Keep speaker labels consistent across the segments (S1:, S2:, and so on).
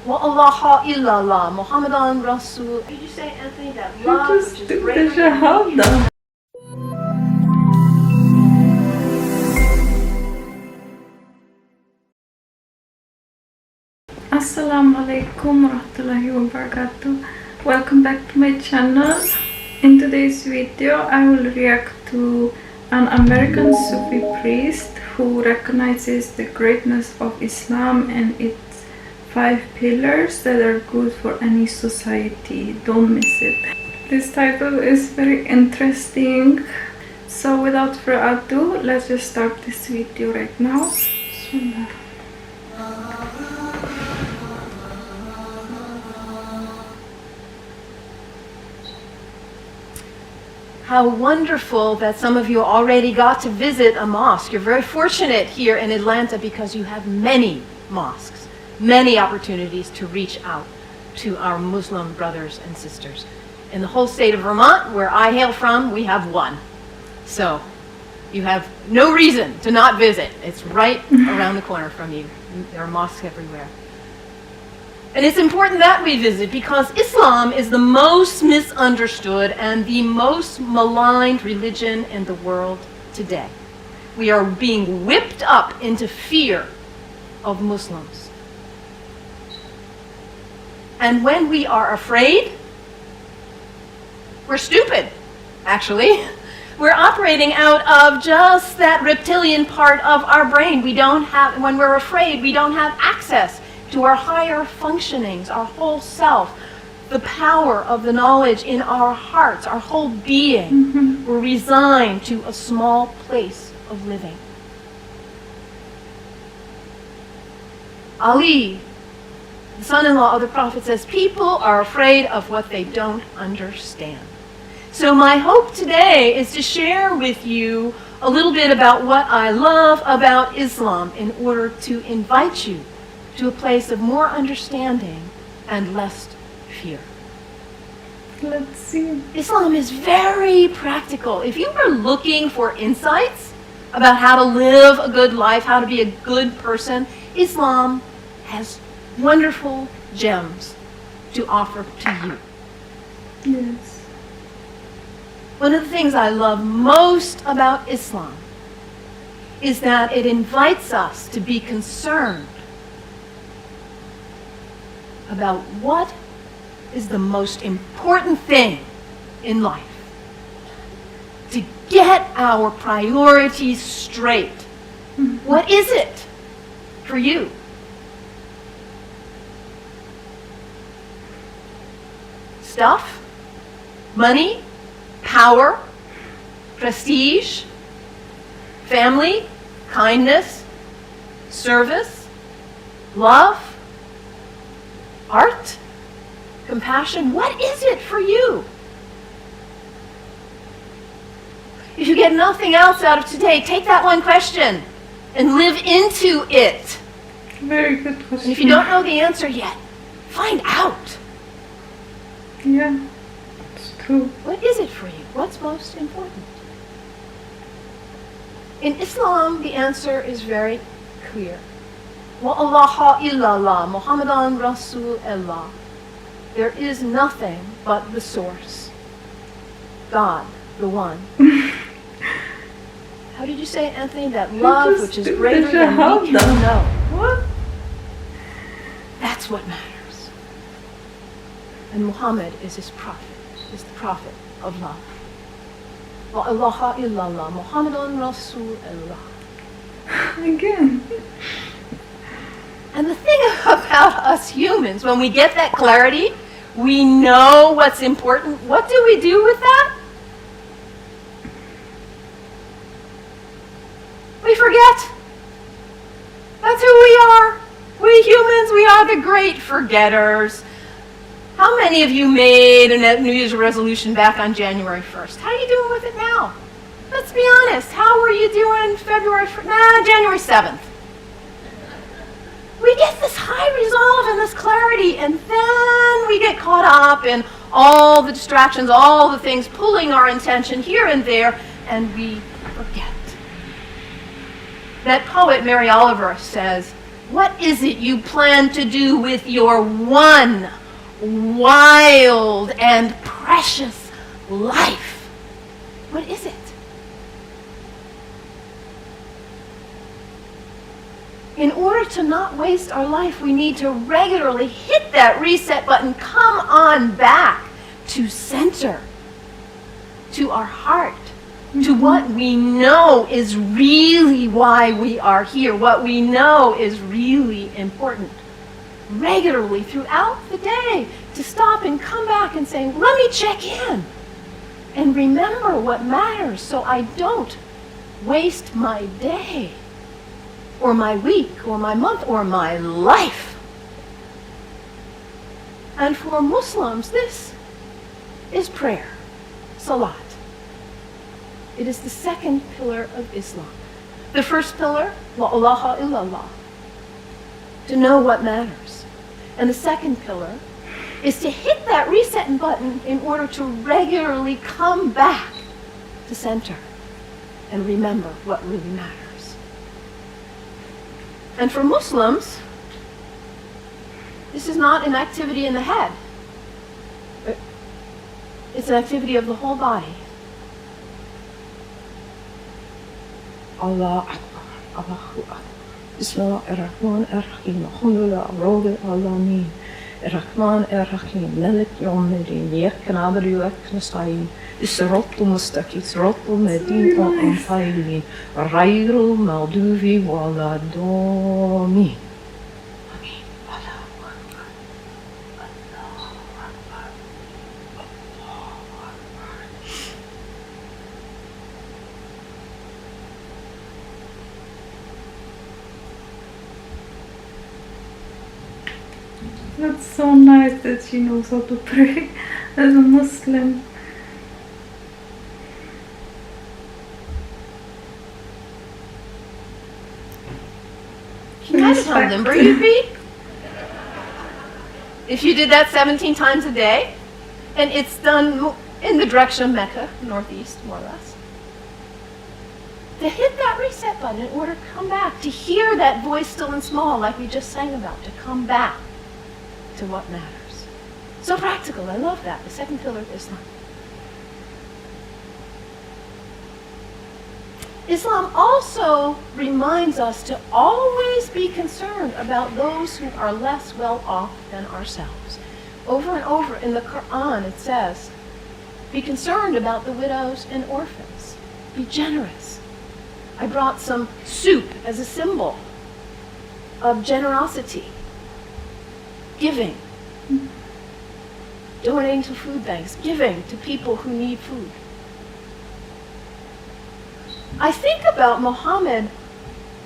S1: وأركانه illallah, Muhammadan Rasul. Did you say, Anthony, that love which is greater than
S2: Assalamu alaikum warahmatullahi wabarakatuh. Welcome back to my channel. In today's video I will react to an American Sufi priest who recognizes the greatness of Islam and its 5 pillars that are good for any society. Don't miss it. This title is very interesting. So without further ado, let's just start this video right now. Bismillah.
S1: How wonderful that some of you already got to visit a mosque. You're very fortunate here in Atlanta because you have many mosques, many opportunities to reach out to our Muslim brothers and sisters. In the whole state of Vermont, where I hail from, we have one. So you have no reason to not visit. It's right around the corner from you. There are mosques everywhere. And it's important that we visit because Islam is the most misunderstood and the most maligned religion in the world today. We are being whipped up into fear of Muslims. And when we are afraid, we're stupid, actually. We're operating out of just that reptilian part of our brain. When we're afraid, we don't have access to our higher functionings, our whole self, the power of the knowledge in our hearts, our whole being. We're resigned to a small place of living. Ali, the son-in-law of the Prophet, says, people are afraid of what they don't understand. So my hope today is to share with you a little bit about what I love about Islam in order to invite you to a place of more understanding and less fear.
S2: Let's see.
S1: Islam is very practical. If you were looking for insights about how to live a good life, how to be a good person, Islam has wonderful gems to offer to you.
S2: Yes.
S1: One of the things I love most about Islam is that it invites us to be concerned about what is the most important thing in life. To get our priorities straight. What is it for you? Stuff? Money? Power? Prestige? Family? Kindness? Service? Love? Art? Compassion? What is it for you? If you get nothing else out of today, take that one question and live into it.
S2: Very good question.
S1: And if you don't know the answer yet, find out.
S2: Yeah, it's true.
S1: What is it for you? What's most important? In Islam, the answer is very clear. وَأَرْكَانه illallah, Muhammadan Rasul. There is nothing but the source. God, the one. How did you say, Anthony? That love which is greater than we can know.
S2: What?
S1: That's what matters. And Muhammad is his prophet, is the prophet of love. وَأَرْكَانه illallah, Muhammadan Rasul.
S2: Again.
S1: And the thing about us humans, when we get that clarity, we know what's important. What do we do with that? We forget. That's who we are. We humans, we are the great forgetters. How many of you made a New Year's resolution back on January 1st? How are you doing with it now? Let's be honest. How were you doing January 7th? We get this high resolve and this clarity, and then we get caught up in all the distractions, all the things pulling our attention here and there, and we forget. That poet, Mary Oliver, says, What is it you plan to do with your one wild and precious life? What is it? In order to not waste our life, we need to regularly hit that reset button, come on back to center, to our heart, to what we know is really why we are here, what we know is really important. Regularly throughout the day, to stop and come back and say, let me check in and remember what matters so I don't waste my day or my week or my month or my life. And for Muslims, this is prayer, salat. It is the second pillar of Islam. The first pillar, la ilaha illallah, to know what matters. And the second pillar is to hit that reset button in order to regularly come back to center and remember what really matters. And for Muslims, this is not an activity in the head. It's an activity of the whole body. Allah Akbar, Allahu Akbar. Bismillah ar-Rahman ar-Rahim. Alhamdulillah, Rabbil Alameen. Ar-Rahman ar-Rahim. Malik yawmiddin. Iyyaka na'budu wa iyyaka nasta'in. As-siratal mustaqim. Siratal ladzina an'amta alayhim. Ghayril maghdubi waladdallin.
S2: That's so nice that she knows how to pray as a Muslim.
S1: Can you imagine how limber you'd be? If you did that 17 times a day, and it's done in the direction of Mecca, northeast, more or less. To hit that reset button in order to come back, to hear that voice still and small like we just sang about, to come back to what matters. So practical, I love that, the second pillar of Islam. Islam also reminds us to always be concerned about those who are less well off than ourselves. Over and over in the Quran it says, be concerned about the widows and orphans. Be generous. I brought some soup as a symbol of generosity. Giving, donating to food banks, giving to people who need food. I think about Muhammad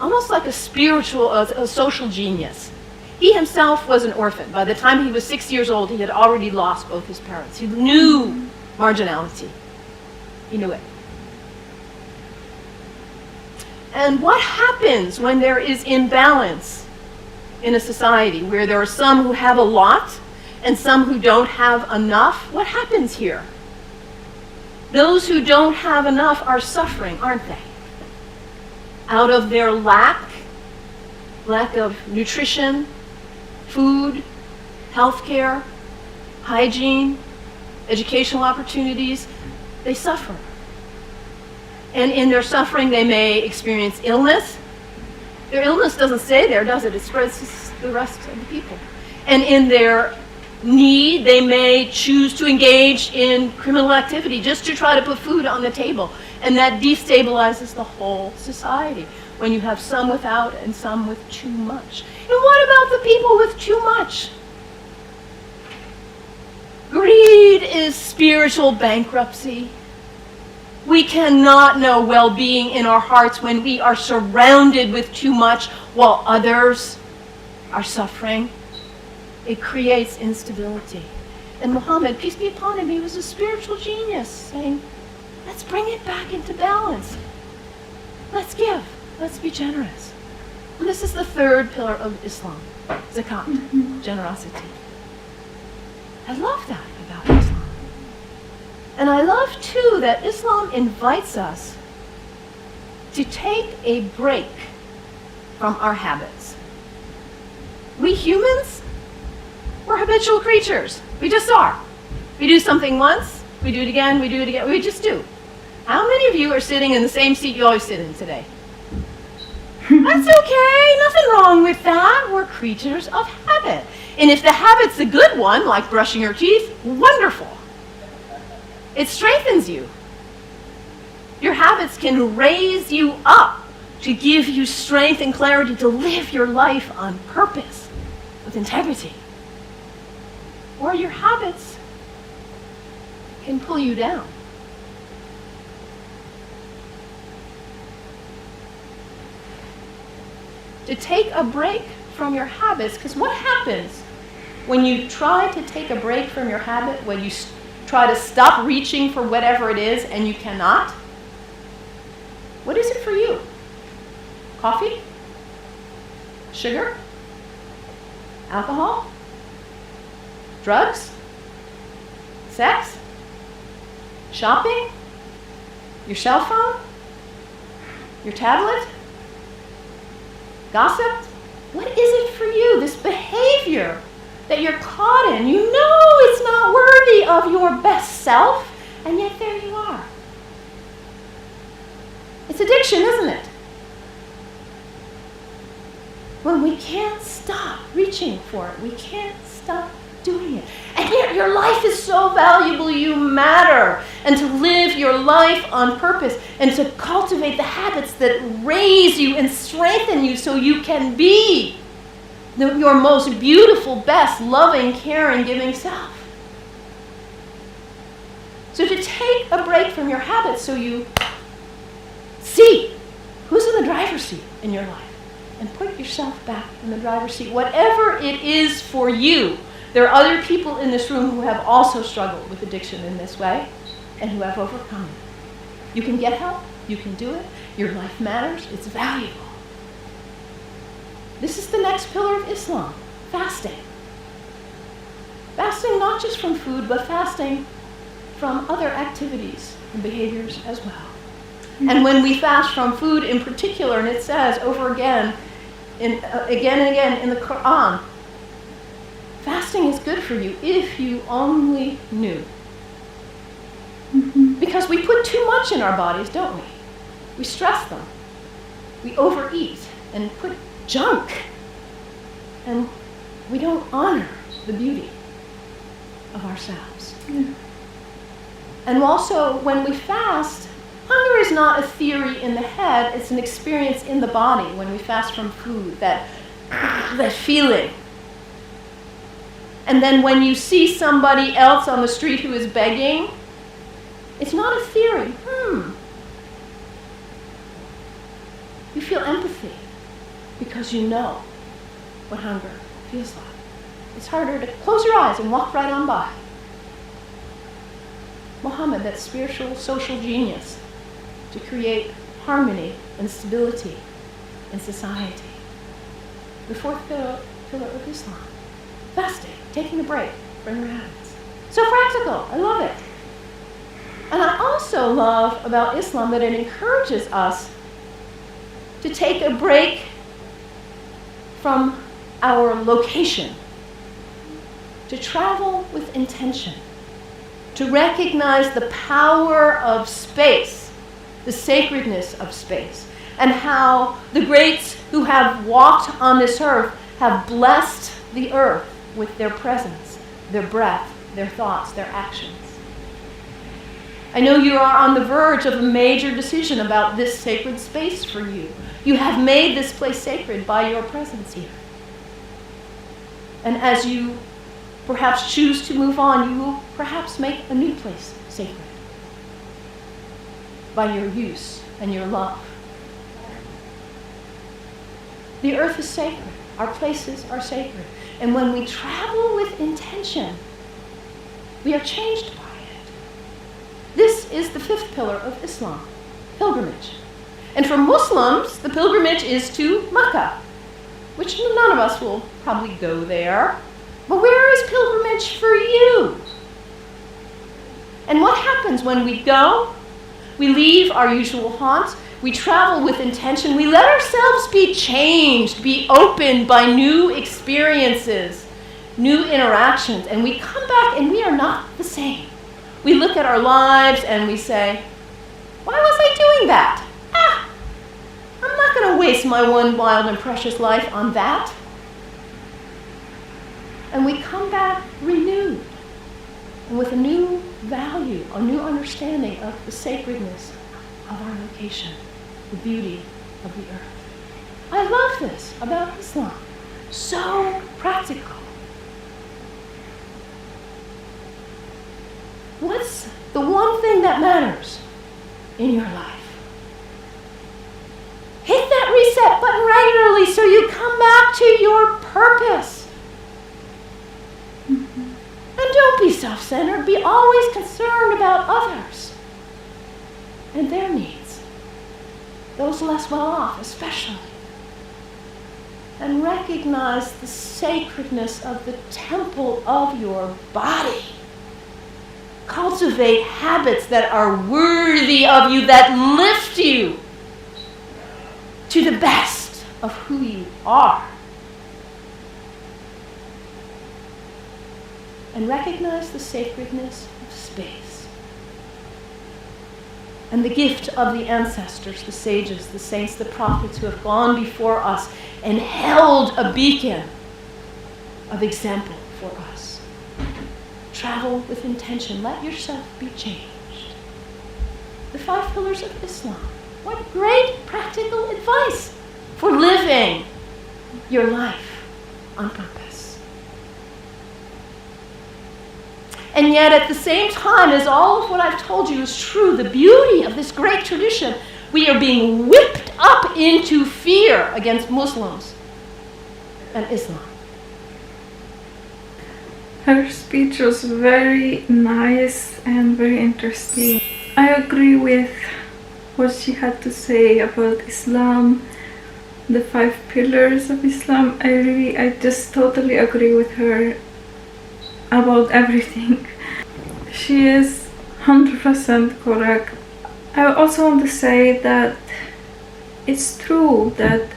S1: almost like a spiritual, a social genius. He himself was an orphan. By the time he was 6 years old, he had already lost both his parents. He knew marginality. He knew it. And what happens when there is imbalance in a society where there are some who have a lot and some who don't have enough? What happens here? Those who don't have enough are suffering, aren't they? Out of their lack of nutrition, food, healthcare, hygiene, educational opportunities, they suffer. And in their suffering, they may experience illness. Their illness doesn't stay there, does it? It spreads to the rest of the people. And in their need, they may choose to engage in criminal activity just to try to put food on the table. And that destabilizes the whole society when you have some without and some with too much. And what about the people with too much? Greed is spiritual bankruptcy. We cannot know well-being in our hearts when we are surrounded with too much while others are suffering. It creates instability. And Muhammad, peace be upon him, he was a spiritual genius, saying, let's bring it back into balance. Let's give. Let's be generous. And this is the third pillar of Islam, zakat, generosity. I love that about Islam. And I love, too, that Islam invites us to take a break from our habits. We humans, we're habitual creatures. We just are. We do something once, we do it again, we just do. How many of you are sitting in the same seat you always sit in today? That's okay, nothing wrong with that. We're creatures of habit. And if the habit's a good one, like brushing your teeth, wonderful. It strengthens you. Your habits can raise you up to give you strength and clarity to live your life on purpose, with integrity. Or your habits can pull you down. To take a break from your habits, because what happens when you try to take a break from your habit, when you try to stop reaching for whatever it is and you cannot? What is it for you? Coffee? Sugar? Alcohol? Drugs? Sex? Shopping? Your cell phone? Your tablet? Gossip? What is it for you, this behavior that you're caught in? You know it's not worthy of your best self, and yet there you are. It's addiction, isn't it? When we can't stop reaching for it, we can't stop doing it. And yet your life is so valuable, you matter. And to live your life on purpose and to cultivate the habits that raise you and strengthen you so you can be your most beautiful, best, loving, caring, giving self. So to take a break from your habits so you see who's in the driver's seat in your life and put yourself back in the driver's seat, whatever it is for you. There are other people in this room who have also struggled with addiction in this way and who have overcome it. You can get help. You can do it. Your life matters. It's valuable. This is the next pillar of Islam, fasting. Fasting not just from food, but fasting from other activities and behaviors as well. And when we fast from food in particular, and it says over again and again in the Quran, fasting is good for you if you only knew. Because we put too much in our bodies, don't we? We stress them. We overeat and put junk. And we don't honor the beauty of ourselves. And also, when we fast, hunger is not a theory in the head, it's an experience in the body when we fast from food, that feeling. And then when you see somebody else on the street who is begging, it's not a theory. You feel empathy because you know what hunger feels like. It's harder to close your eyes and walk right on by. Muhammad, that spiritual social genius, to create harmony and stability in society. The fourth pillar of Islam, fasting, taking a break from your habits. So practical, I love it. And I also love about Islam that it encourages us to take a break from our location, to travel with intention, to recognize the power of space, the sacredness of space, and how the greats who have walked on this earth have blessed the earth with their presence, their breath, their thoughts, their actions. I know you are on the verge of a major decision about this sacred space for you. You have made this place sacred by your presence here. And as you perhaps choose to move on, you will perhaps make a new place sacred by your use and your love. The earth is sacred. Our places are sacred. And when we travel with intention, we are changed by it. This is the fifth pillar of Islam, pilgrimage. And for Muslims, the pilgrimage is to Mecca, which none of us will probably go there. But where is pilgrimage for you? And what happens when we go? We leave our usual haunts. We travel with intention. We let ourselves be changed, be opened by new experiences, new interactions, and we come back and we are not the same. We look at our lives and we say, why was I doing that? I'm not going to waste my one wild and precious life on that. And we come back renewed and with a new value, a new understanding of the sacredness of our location, the beauty of the earth. I love this about Islam. So practical. What's the one thing that matters in your life? Hit that reset button regularly so you come back to your purpose. And don't be self-centered. Be always concerned about others and their needs. Those less well off especially. And recognize the sacredness of the temple of your body. Cultivate habits that are worthy of you, that lift you to the best of who you are. And recognize the sacredness of space. And the gift of the ancestors, the sages, the saints, the prophets who have gone before us and held a beacon of example for us. Travel with intention. Let yourself be changed. The 5 pillars of Islam. What great practical advice for living your life on purpose. And yet at the same time, as all of what I've told you is true, the beauty of this great tradition, we are being whipped up into fear against Muslims and Islam.
S2: Her speech was very nice and very interesting. I agree with what she had to say about Islam, the 5 pillars of Islam. I just totally agree with her about everything. She is 100% correct. I also want to say that it's true that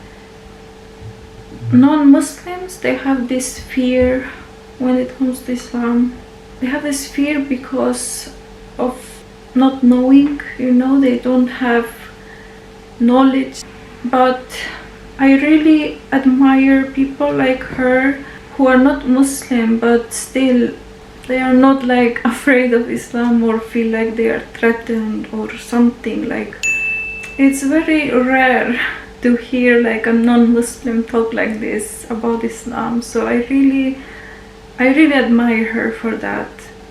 S2: non-Muslims, they have this fear when it comes to Islam. They have this fear because of not knowing, they don't have knowledge. But I really admire people like her who are not Muslim, but still they are not like afraid of Islam or feel like they are threatened or something. Like, it's very rare to hear like a non-Muslim talk like this about Islam. So I really admire her for that.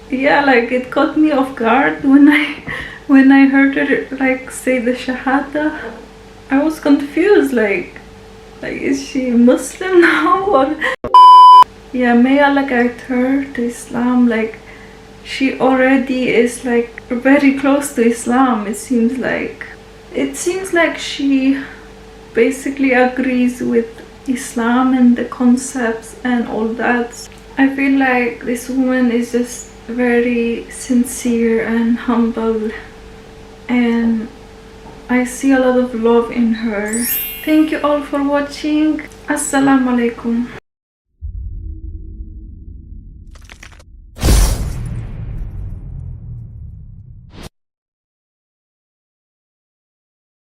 S2: Yeah, like it caught me off guard when I heard her like say the Shahada. I was confused, like is she Muslim now or? Yeah, may Allah guide her to Islam. Like, she already is like very close to Islam. It seems like she basically agrees with Islam and the concepts and all that. I feel like this woman is just very sincere and humble, and I see a lot of love in her. Thank you all for watching. Assalamu alaikum.